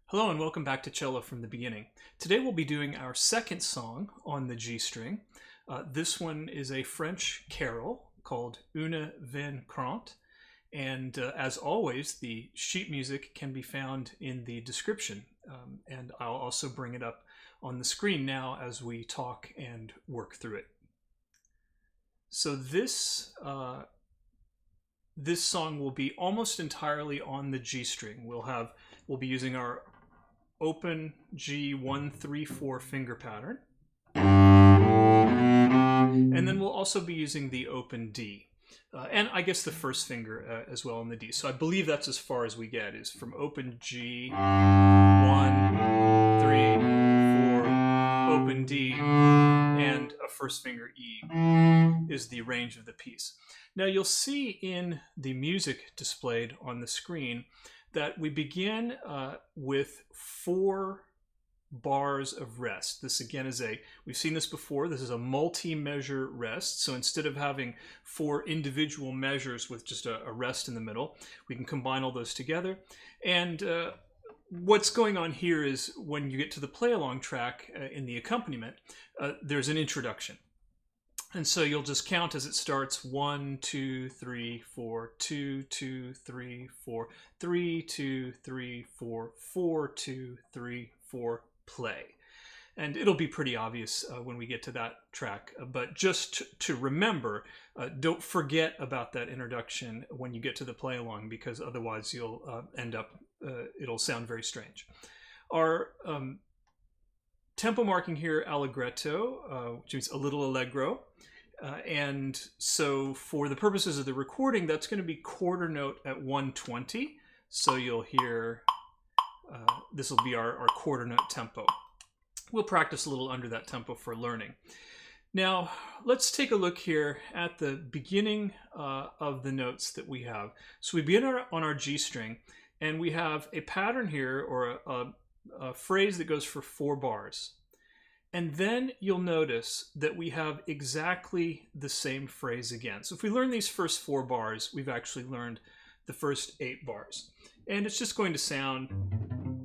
Hello and welcome back to Cello from the Beginning. Today we'll be doing our second song on the G string. This one is a French carol called Une Vaine Crainte, and as always, the sheet music can be found in the description, and I'll also bring it up on the screen now as we talk and work through it. So this song will be almost entirely on the G string. We'll be using our open G 1 3 4 finger pattern, and then we'll also be using the open D, and I guess the first finger as well on the D. So I believe that's as far as we get, is from open G 1 3 4, open D, and a first finger E is the range of the piece. Now you'll see in the music displayed on the screen that we begin with 4 bars of rest. This again we've seen this before, this is a multi-measure rest. So instead of having 4 individual measures with just a rest in the middle, we can combine all those together. And what's going on here is when you get to the play-along track in the accompaniment, there's an introduction. And so you'll just count as it starts: 1 2 3 4, 2 2 3 4, 3 2 3 4, 4 2 3 4, play. And it'll be pretty obvious when we get to that track, but just to remember, don't forget about that introduction when you get to the play along, because otherwise you'll end up, it'll sound very strange. Our tempo marking here, allegretto, which means a little allegro. And so for the purposes of the recording, that's going to be quarter note at 120. So you'll hear, this will be our quarter note tempo. We'll practice a little under that tempo for learning. Now, let's take a look here at the beginning of the notes that we have. So we begin on our G string, and we have a pattern here, or a phrase that goes for 4 bars. And then you'll notice that we have exactly the same phrase again. So if we learn these first 4 bars, we've actually learned the first 8 bars. And it's just going to sound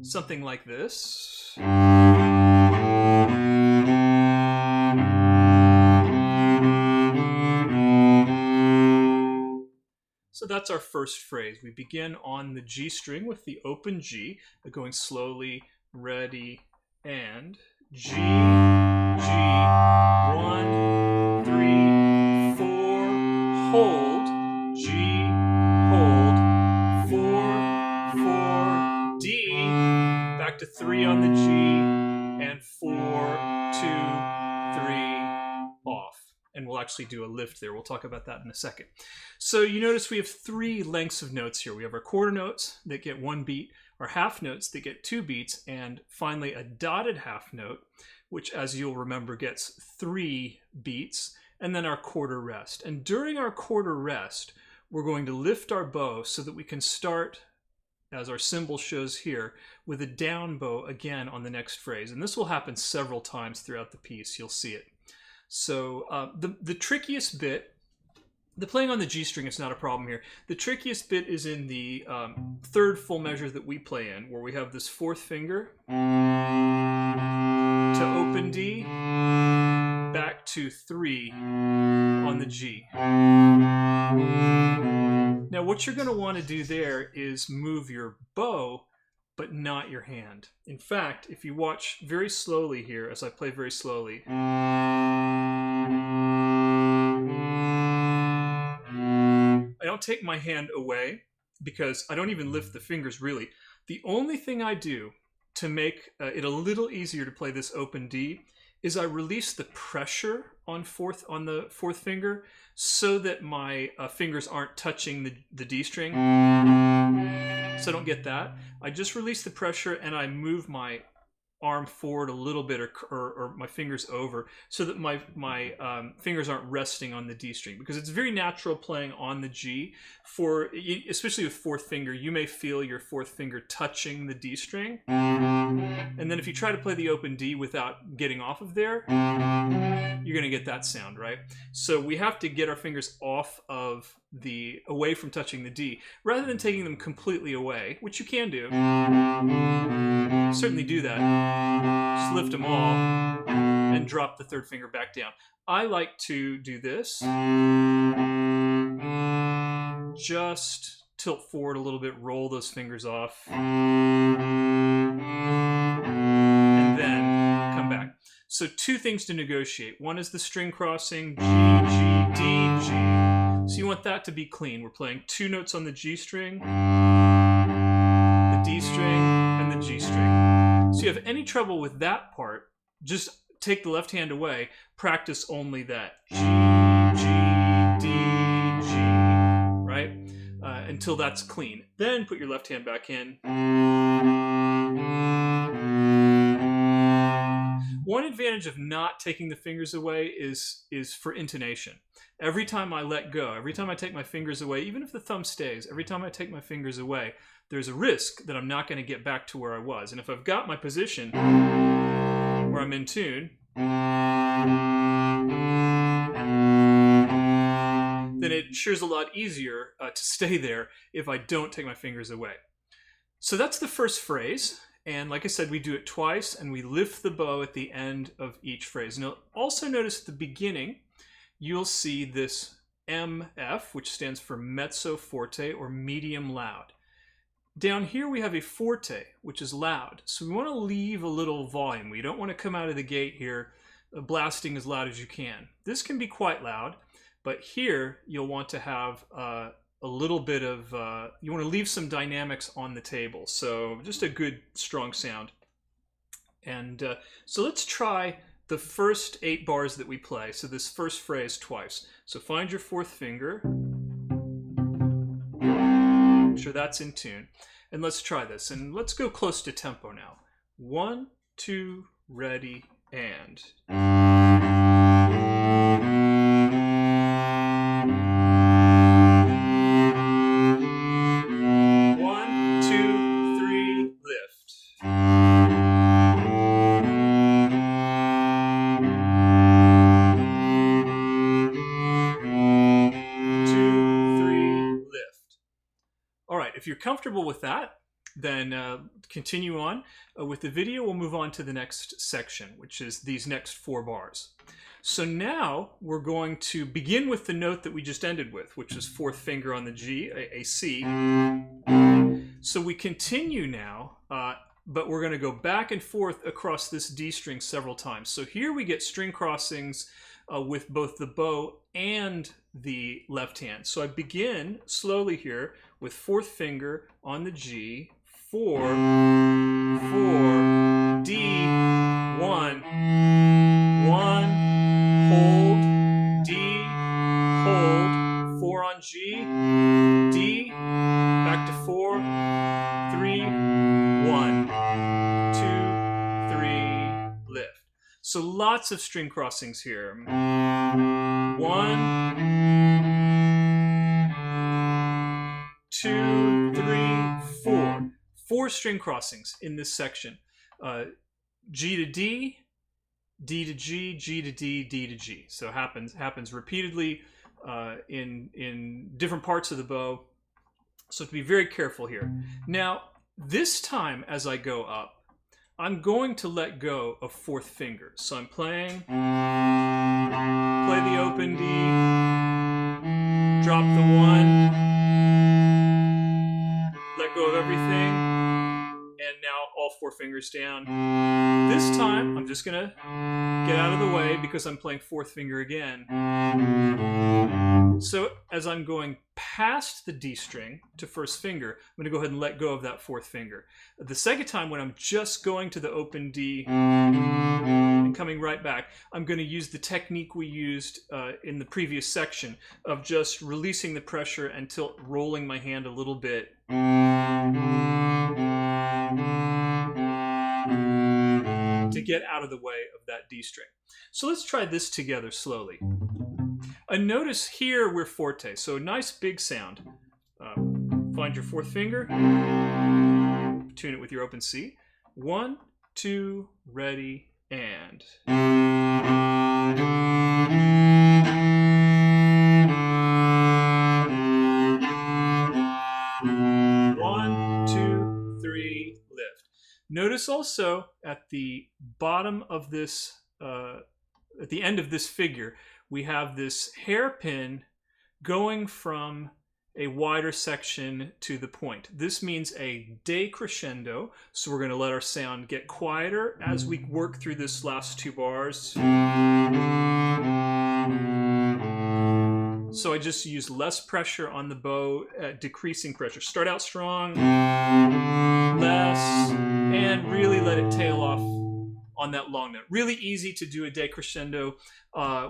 something like this. So that's our first phrase. We begin on the G string with the open G, going slowly, ready, and G, G, 1, 3, 4, hold, G, hold, 4, 4, D, back to 3 on the G, and 4, 2, 3, off. And we'll actually do a lift there. We'll talk about that in a second. So you notice we have 3 lengths of notes here. We have our quarter notes that get 1 beat, our half notes that get 2 beats, and finally a dotted half note, which, as you'll remember, gets 3 beats, and then our quarter rest. And during our quarter rest, we're going to lift our bow so that we can start, as our symbol shows here, with a down bow again on the next phrase. And this will happen several times throughout the piece. You'll see it. So the trickiest bit, the playing on the G string is not a problem here. The trickiest bit is in the 3rd full measure that we play in, where we have this 4th finger to open D, back to 3 on the G. Now what you're going to want to do there is move your bow, but not your hand. In fact, if you watch very slowly here, as I play very slowly, I don't take my hand away, because I don't even lift the fingers really. The only thing I do to make it a little easier to play this open D is I release the pressure on the 4th finger, so that my fingers aren't touching the D string. So I don't get that. I just release the pressure and I move my arm forward a little bit, or my fingers over, so that my fingers aren't resting on the D string, because it's very natural playing on the G. Especially with 4th finger, you may feel your 4th finger touching the D string, and then if you try to play the open D without getting off of there, you're going to get that sound, right? So we have to get our fingers away from touching the D, rather than taking them completely away, which you can do. certainly do that. Just lift them all and drop the third finger back down. I like to do this. Just tilt forward a little bit, roll those fingers off, and then come back. So two things to negotiate. One is the string crossing, G, G, D, G. So you want that to be clean. We're playing two notes on the G string, the D string, and the G string. So you have any trouble with that part, just take the left hand away, practice only that. G, G, D, G, right? Until that's clean. Then put your left hand back in. One advantage of not taking the fingers away is for intonation. Every time I let go, every time I take my fingers away, even if the thumb stays, every time I take my fingers away, there's a risk that I'm not going to get back to where I was. And if I've got my position where I'm in tune, then it sure is a lot easier to stay there if I don't take my fingers away. So that's the first phrase. And like I said, we do it twice, and we lift the bow at the end of each phrase. Now, also notice at the beginning, you'll see this MF, which stands for mezzo forte or medium loud. Down here we have a forte, which is loud. So we want to leave a little volume. We don't want to come out of the gate here blasting as loud as you can. This can be quite loud, but here you'll want to have a little bit of, you want to leave some dynamics on the table. So just a good strong sound. And so let's try the first 8 bars that we play. So this first phrase twice. So find your fourth finger. Make sure that's in tune. And let's try this. And let's go close to tempo now. 1, 2, ready, and. 1, 2, 3, lift. 2, 3, lift. All right, if you're comfortable with that, then continue on. With the video, we'll move on to the next section, which is these next 4 bars. So now we're going to begin with the note that we just ended with, which is fourth finger on the G, a C. So we continue now, but we're going to go back and forth across this D string several times. So here we get string crossings with both the bow and the left hand. So I begin slowly here with fourth finger on the G, 4, 4, D, 1, 1, hold, D, hold, 4 on G, D, back to 4, 3, 1, 2, 3, lift. So lots of string crossings here. 1, 2, 3, 4. 4 string crossings in this section. G to D, D to G, G to D, D to G. So happens repeatedly in different parts of the bow. So to be very careful here. Now, this time as I go up, I'm going to let go of fourth finger. So I'm playing, play the open D, drop the 1, let go of everything, and now all 4 fingers down. This time, I'm just gonna get out of the way because I'm playing fourth finger again. So as I'm going past the D string to first finger, I'm gonna go ahead and let go of that fourth finger. The second time, when I'm just going to the open D and coming right back, I'm gonna use the technique we used in the previous section of just releasing the pressure and rolling my hand a little bit. To get out of the way of that D string. So let's try this together slowly. Notice here we're forte, so a nice big sound. Find your fourth finger, tune it with your open C. 1, 2, ready, and. 1, 2, 3, lift. Notice also at the bottom of this, at the end of this figure, we have this hairpin going from a wider section to the point. This means a decrescendo, so we're going to let our sound get quieter as we work through this last 2 bars. So I just use less pressure on the bow, decreasing pressure. Start out strong, less, and really let it tail off on that long note. Really easy to do a decrescendo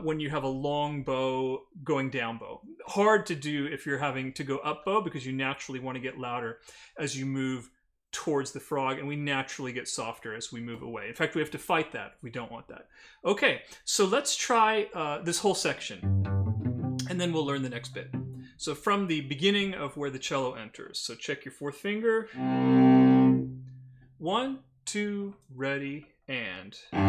when you have a long bow going down bow. Hard to do if you're having to go up bow because you naturally want to get louder as you move towards the frog, and we naturally get softer as we move away. In fact, we have to fight that. We don't want that. Okay, so let's try this whole section, and then we'll learn the next bit. So from the beginning of where the cello enters. So check your 4th finger. 1, 2, ready, and. 2,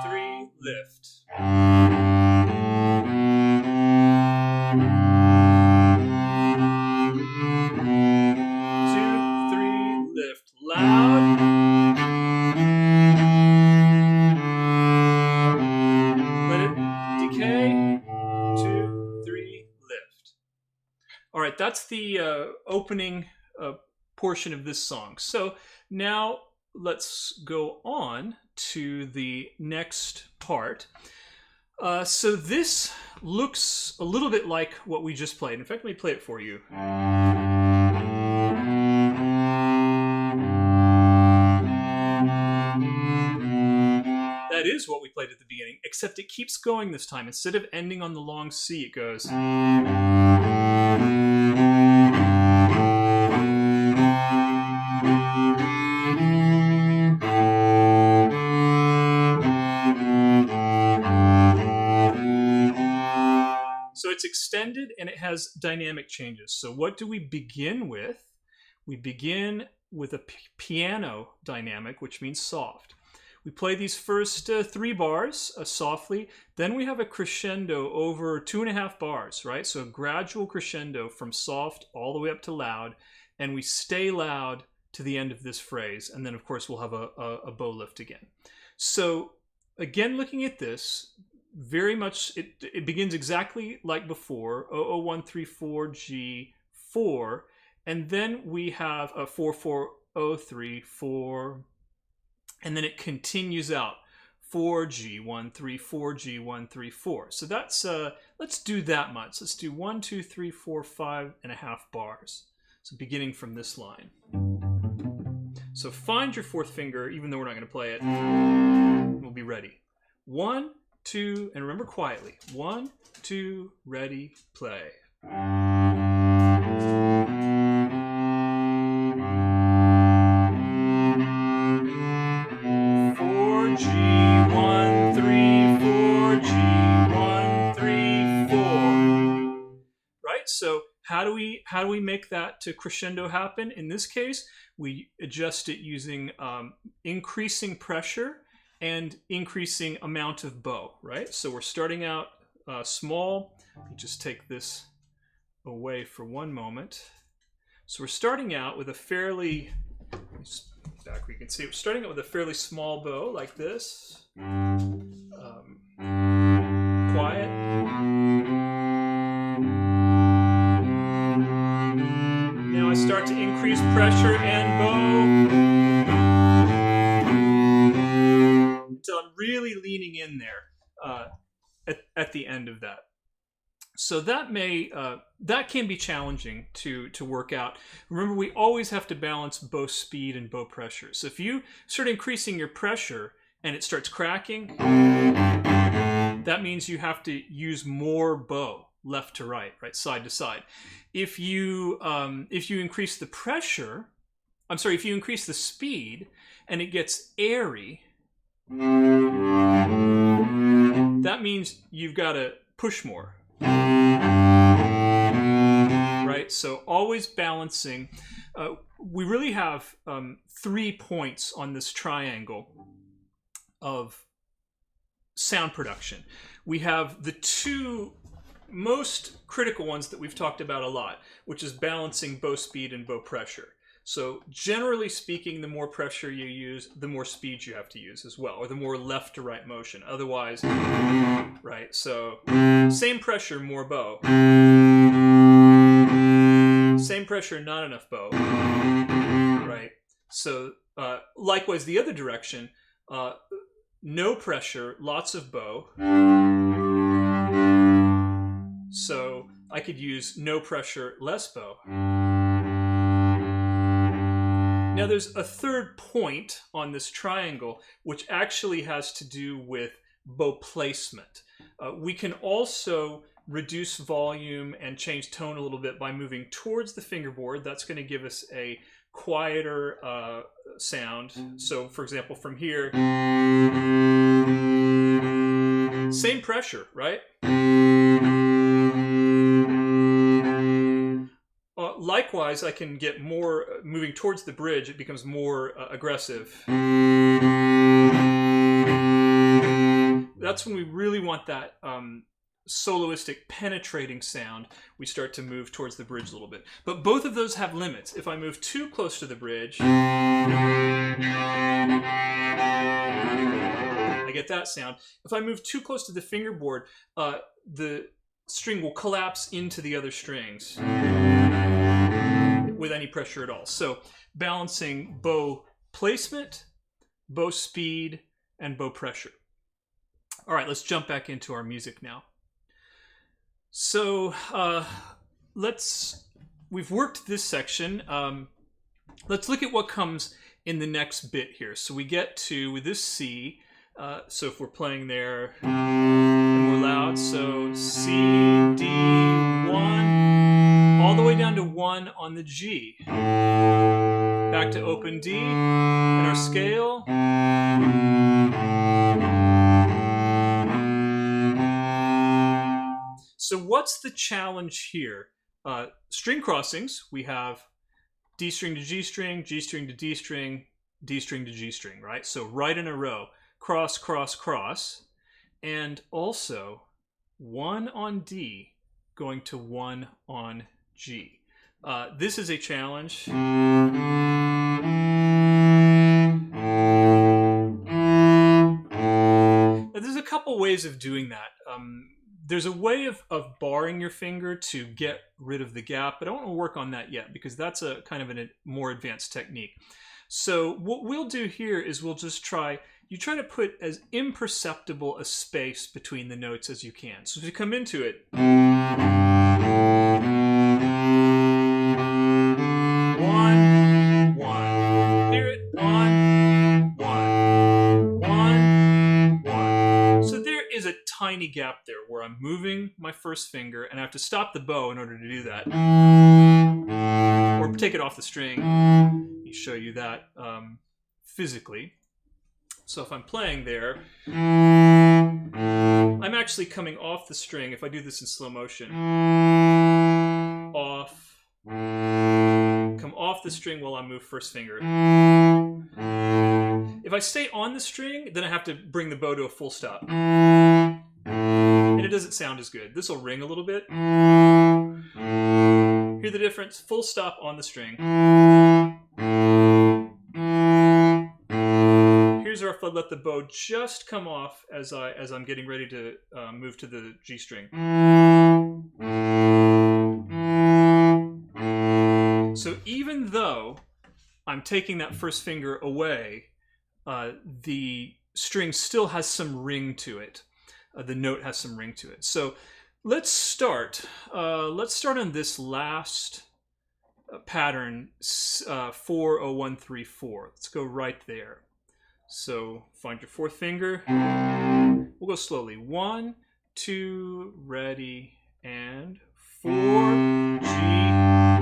3, lift. 2, 3, lift. Loud. Let it decay. 2, 3, lift. All right, that's the opening portion of this song. So now let's go on to the next part. So this looks a little bit like what we just played. In fact, let me play it for you. That is what we played at the beginning, except it keeps going this time. Instead of ending on the long C, it goes. So it's extended and it has dynamic changes. So what do we begin with? We begin with a piano dynamic, which means soft. We play these first 3 bars softly. Then we have a crescendo over 2.5 bars, right? So a gradual crescendo from soft all the way up to loud. And we stay loud to the end of this phrase. And then, of course, we'll have a bow lift again. So again, looking at this, very much, it begins exactly like before, 00134 G4, and then we have a 4403 4, and then it continues out 4G1 3 4. So that's let's do that much. Let's do 1 2 3 4 5.5 bars. So beginning from this line. So find your 4th finger, even though we're not going to play it. We'll be ready. 1 2, and remember quietly. 1 2, ready, play. 4G1 3 4G1 3 4. Right? So how do we make that to crescendo happen? In this case, we adjust it using increasing pressure and increasing amount of bow, right? So we're starting out small. Let me just take this away for one moment. So we're starting out with a fairly, back where you can see, we're starting out with a fairly small bow like this. Quiet. Now I start to increase pressure and bow. Until I'm really leaning in there at the end of that. So that that can be challenging to work out. Remember, we always have to balance bow speed and bow pressure. So if you start increasing your pressure and it starts cracking, that means you have to use more bow left to right, side to side. If you increase the pressure, if you increase the speed and it gets airy, that means you've got to push more. Right? So always balancing. We really have 3 points on this triangle of sound production. We have the 2 most critical ones that we've talked about a lot, which is balancing bow speed and bow pressure. So generally speaking, the more pressure you use, the more speed you have to use as well, or the more left to right motion. Otherwise, right, so same pressure, more bow. Same pressure, not enough bow. Right, so likewise the other direction, no pressure, lots of bow. So I could use no pressure, less bow. Now there's a third point on this triangle which actually has to do with bow placement. We can also reduce volume and change tone a little bit by moving towards the fingerboard. That's going to give us a quieter sound. So for example, from here, same pressure, right? Likewise, I can get more, moving towards the bridge, it becomes more aggressive. That's when we really want that soloistic, penetrating sound. We start to move towards the bridge a little bit. But both of those have limits. If I move too close to the bridge, I get that sound. If I move too close to the fingerboard, the string will collapse into the other strings with any pressure at all. So balancing bow placement, bow speed, and bow pressure. All right, let's jump back into our music now. So we've worked this section. Let's look at what comes in the next bit here. So we get to, with this C, so if we're playing there, and we're loud, so C, D, 1, all the way down to 1 on the G. Back to open D, and our scale. So what's the challenge here? String crossings, we have D string to G string, G string to D string, D string to G string, right? So right in a row, cross, cross, cross. And also 1 on D going to 1 on G. This is a challenge. Now, there's a couple ways of doing that. There's a way of barring your finger to get rid of the gap, but I don't want to work on that yet because that's a kind of a more advanced technique. So what we'll do here is we'll just try to put as imperceptible a space between the notes as you can. So if you come into it, 1, 1, hear it, 1, 1, 1, 1. So there is a tiny gap there where I'm moving my first finger and I have to stop the bow in order to do that. Or take it off the string. Let me show you that physically. So if I'm playing there, I'm actually coming off the string. If I do this in slow motion, off, come off the string while I move first finger. If I stay on the string, then I have to bring the bow to a full stop. And it doesn't sound as good. This will ring a little bit. Hear the difference? Full stop on the string. Here's where if I let the bow just come off as I'm getting ready to move to the G string. So even though I'm taking that first finger away, the string still has some ring to it. The note has some ring to it. So let's start. Let's start on this last pattern, 4-0-1-3-4. Let's go right there. So find your fourth finger. We'll go slowly. 1, 2, ready, and 4, G,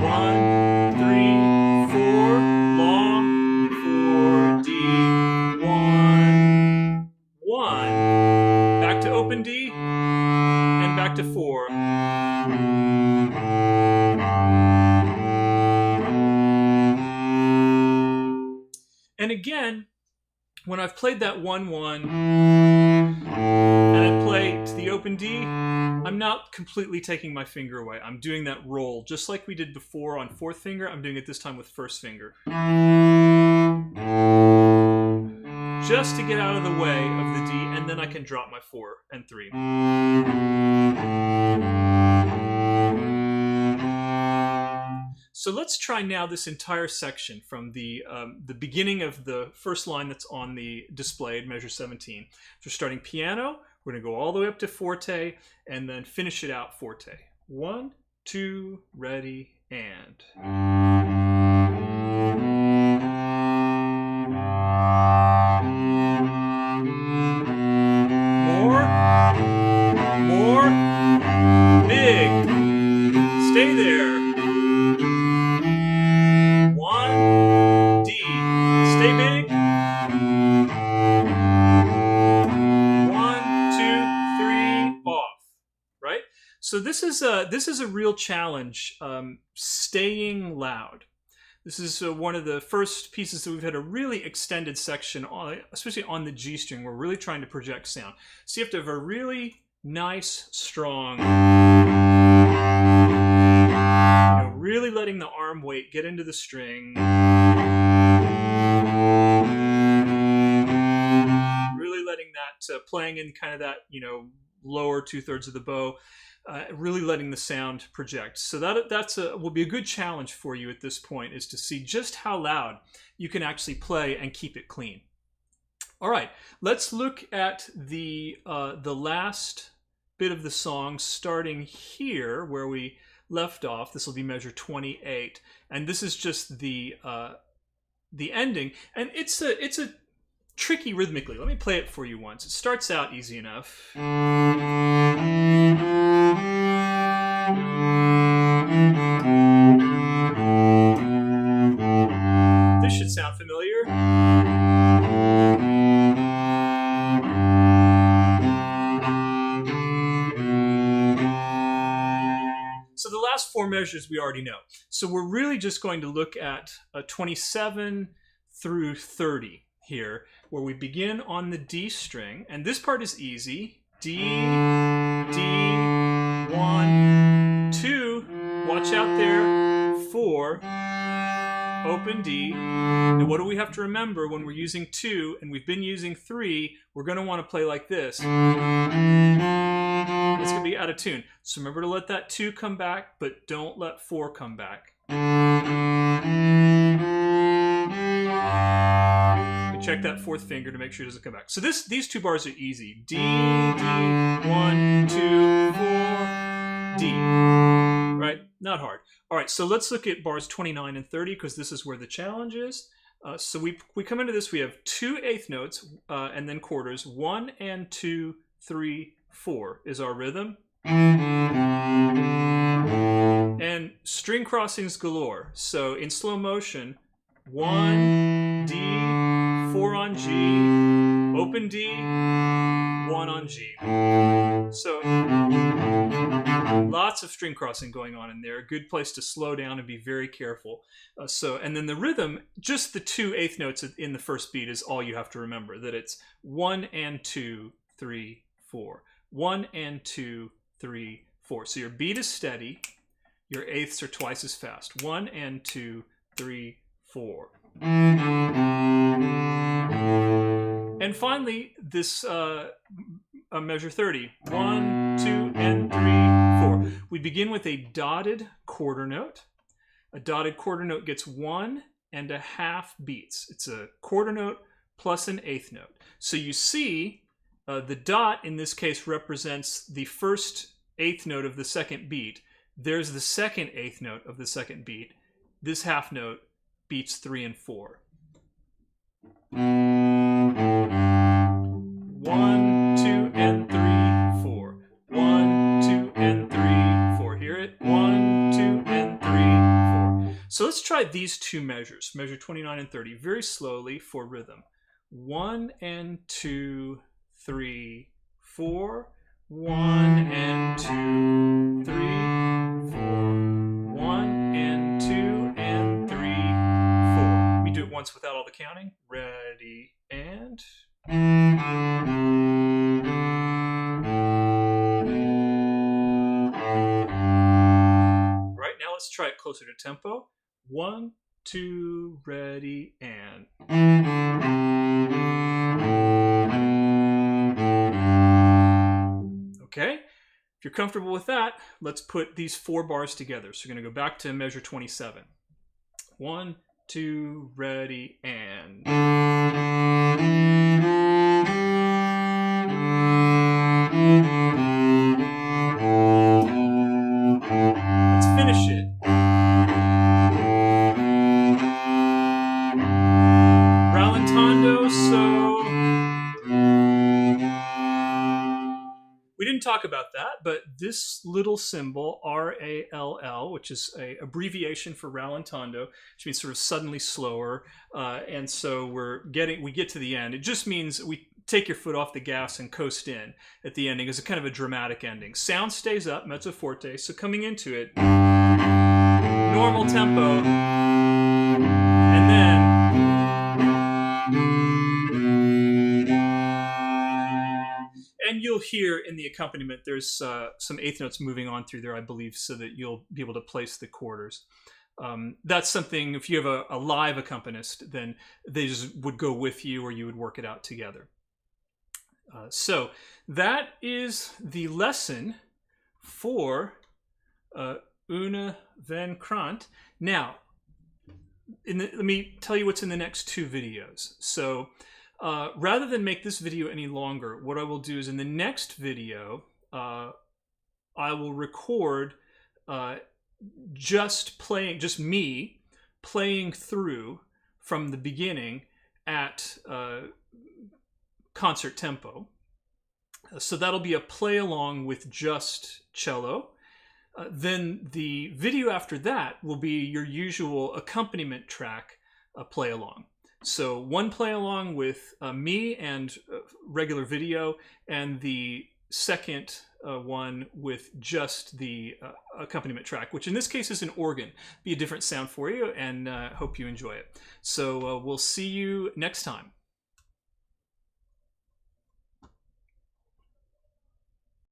1, 3, 4, long, 4, D, 1, 1. Back to open D, and back to 4. And again, when I've played that 1-1, and I play play to the open D, I'm not completely taking my finger away. I'm doing that roll, just like we did before on fourth finger. I'm doing it this time with first finger. Just to get out of the way of the D, and then I can drop my 4 and 3. So let's try now this entire section from the beginning of the first line that's on the displayed, measure 17. So we're starting piano. We're going to go all the way up to forte and then finish it out forte. 1, 2, ready, and. More, big. Stay there. 1, D. Stay big. 1, 2, 3, off. Right? So this is a real challenge. Staying loud. This is one of the first pieces that we've had a really extended section on, especially on the G string. We're really trying to project sound. So you have to have a really nice, strong, really letting the arm weight get into the string. Really letting that, playing in kind of that, lower 2/3 of the bow. Really letting the sound project. So that's will be a good challenge for you at this point, is to see just how loud you can actually play and keep it clean. All right, let's look at the last bit of the song, starting here where we left off. This will be measure 28, and this is just the ending, and it's a tricky rhythmically. Let me play it for you once. It starts out easy enough. This should sound familiar. So the last 4 measures we already know. So we're really just going to look at 27 through 30 here, where we begin on the D string, and this part is easy. D, D, 1, 2, watch out there, 4, open D. Now what do we have to remember when we're using 2 and we've been using 3? We're going to want to play like this. It's going to be out of tune. So remember to let that 2 come back, but don't let 4 come back. Check that 4th finger to make sure it doesn't come back. So these 2 bars are easy. D, D, 1, 2, 4, D. Right? Not hard. All right, so let's look at bars 29 and 30, because this is where the challenge is. So we come into this, we have 2 eighth notes and then quarters. 1 and 2, 3, 4 is our rhythm. And string crossings galore. So in slow motion, 1, D, 4 on G, open D, 1 on G. So lots of string crossing going on in there. A good place to slow down and be very careful. And then the rhythm, just the 2 eighth notes in the first beat is all you have to remember. That it's 1 and 2, 3, 4. 1 and 2, 3, 4. So your beat is steady. Your eighths are twice as fast. 1 and 2, 3, 4. And finally, this measure 30. 1, 2, and 3, 4. We begin with a dotted quarter note. A dotted quarter note gets 1.5 beats. It's a quarter note plus an eighth note. So you see the dot in this case represents the first eighth note of the second beat. There's the second eighth note of the second beat. This half note beats 3 and 4. 1, 2, and 3, 4. 1, 2, and 3, 4. Hear it? 1, 2, and 3, 4. So let's try these 2 measures, measure 29 and 30, very slowly for rhythm. 1 and 2, 3, 4. 1 and 2, 3, 4. 1 and 2 and 3, 4. Let me do it once without all the counting. Ready, and... let's try it closer to tempo. 1, 2, ready, and. Okay, if you're comfortable with that, let's put these 4 bars together. So we're going to go back to measure 27. 1, 2, ready, and. Let's finish it. Rallentando, so. We didn't talk about that, but this little symbol, R-A-L-L, which is an abbreviation for rallentando, which means sort of suddenly slower. And so we get to the end. It just means we take your foot off the gas and coast in at the ending. It's a kind of a dramatic ending. Sound stays up, mezzo forte. So coming into it, normal tempo, and then. And you'll hear in the accompaniment, there's some eighth notes moving on through there, I believe, so that you'll be able to place the quarters. That's something, if you have a live accompanist, then they just would go with you or you would work it out together. So that is the lesson for Une Vaine Crainte. Now, let me tell you what's in the next 2 videos. So rather than make this video any longer, what I will do is in the next video, I will record just me playing through from the beginning at concert tempo. So that'll be a play along with just cello. Then the video after that will be your usual accompaniment track play along. So 1 play along with me and regular video, and the second one with just the accompaniment track, which in this case is an organ. Be a different sound for you, and hope you enjoy it. So we'll see you next time.